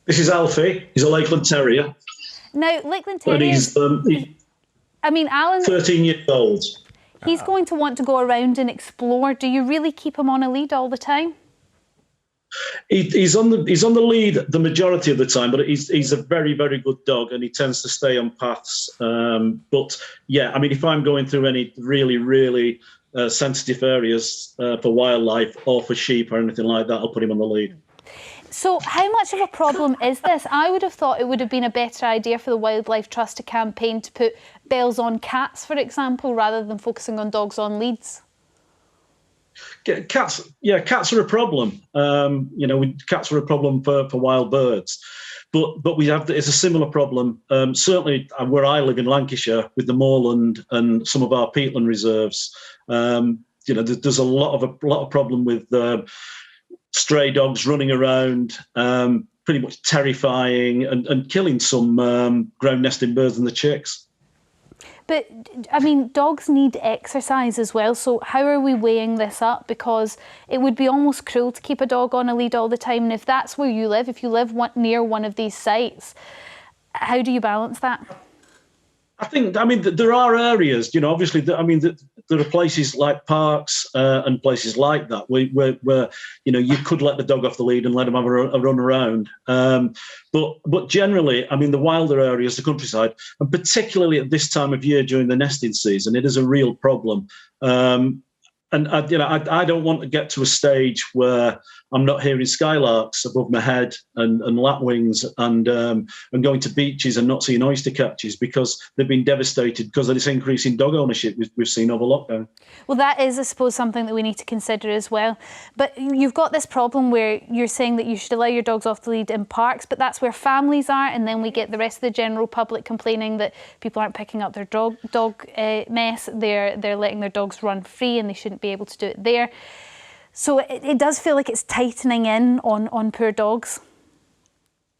This is Alfie. He's a Lakeland Terrier. Now, Lakeland And Terriers, he's I mean, Alan, 13 years old. he's going to want to go around and explore. Do you really keep him on a lead all the time? He's on the lead the majority of the time, but he's a very, very good dog, and he tends to stay on paths. But yeah, I mean, if I'm going through any really, really sensitive areas for wildlife or for sheep or anything like that, I'll put him on the lead. So how much of a problem is this? I would have thought it would have been a better idea for the Wildlife Trust to campaign to put bells on cats, for example, rather than focusing on dogs on leads. Cats are a problem. Cats are a problem for wild birds, but we have it's a similar problem. Certainly where I live in Lancashire with the moorland and some of our peatland reserves. There's a lot of problem with stray dogs running around, pretty much terrifying and killing some ground nesting birds and the chicks. But, I mean, dogs need exercise as well, so how are we weighing this up? Because it would be almost cruel to keep a dog on a lead all the time, and if that's where you live, if you live near one of these sites, how do you balance that? I mean, there are areas, obviously, there are places like parks and places like that where you could let the dog off the lead and let him have a run around. But generally, I mean, the wilder areas, the countryside, and particularly at this time of year during the nesting season, it is a real problem. And I don't want to get to a stage where I'm not hearing skylarks above my head and lapwings and going to beaches and not seeing oyster catches because they've been devastated because of this increase in dog ownership we've seen over lockdown. Well, that is, I suppose, something that we need to consider as well. But you've got this problem where you're saying that you should allow your dogs off the lead in parks, but that's where families are, and then we get the rest of the general public complaining that people aren't picking up their dog mess. They're letting their dogs run free and they shouldn't be able to do it there. So it does feel like it's tightening in on poor dogs.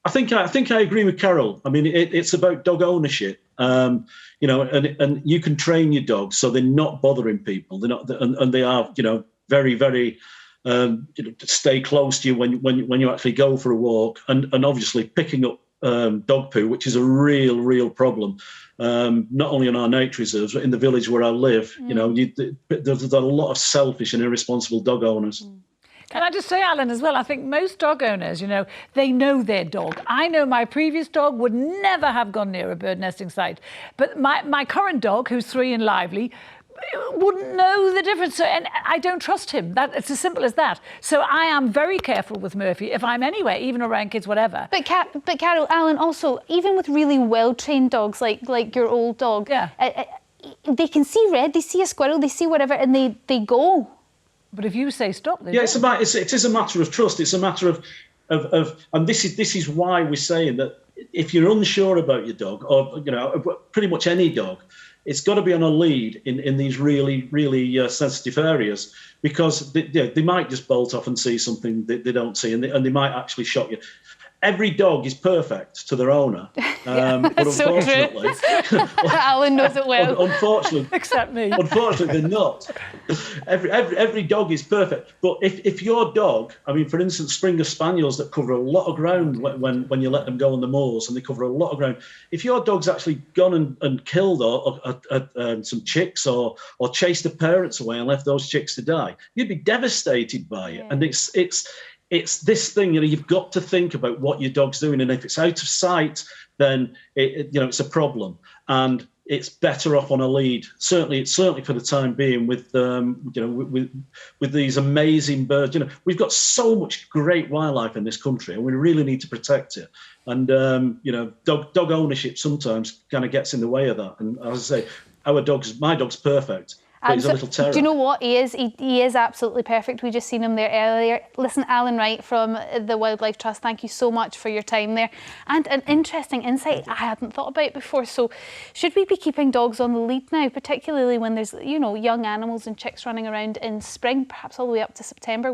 I think I agree with Carol. I mean, it's about dog ownership. And you can train your dogs so they're not bothering people. They're not, and they are, very, very stay close to you when you actually go for a walk. And obviously picking up dog poo, which is a real problem, not only on our nature reserves, but in the village where I live. There's a lot of selfish and irresponsible dog owners. Can I just say, Alan, as well, I think most dog owners, they know their dog. I know my previous dog would never have gone near a bird nesting site. But my current dog, who's 3 and lively, wouldn't know the difference. And I don't trust him. It's as simple as that. So I am very careful with Murphy if I'm anywhere, even around kids, whatever. But Carol, Alan, also, even with really well-trained dogs, like your old dog, they can see red, they see a squirrel, they see whatever, and they go. But if you say stop, it is a matter of trust. It's a matter of and this is why we're saying that if you're unsure about your dog, or pretty much any dog, it's got to be on a lead in these really sensitive areas, because they might just bolt off and see something they don't see, and they might actually shock you. Every dog is perfect to their owner, but unfortunately, Alan knows it well. Unfortunately, except me. Unfortunately, they're not. Every dog is perfect, but if your dog, I mean, for instance, Springer Spaniels that cover a lot of ground when you let them go on the moors, and they cover a lot of ground. If your dog's actually gone and killed some chicks or chased the parents away and left those chicks to die, you'd be devastated by it. And it's this thing, you've got to think about what your dog's doing, and if it's out of sight, then it's a problem, and it's better off on a lead. Certainly for the time being, with these amazing birds. We've got so much great wildlife in this country, and we really need to protect it. And dog ownership sometimes kind of gets in the way of that. And as I say, my dog's perfect. But he's a little terror. Do you know what he is? He is absolutely perfect. We just seen him there earlier. Listen, Alan Wright from the Wildlife Trust, thank you so much for your time there. And an interesting insight I hadn't thought about before. So should we be keeping dogs on the lead now, particularly when there's, young animals and chicks running around in spring, perhaps all the way up to September?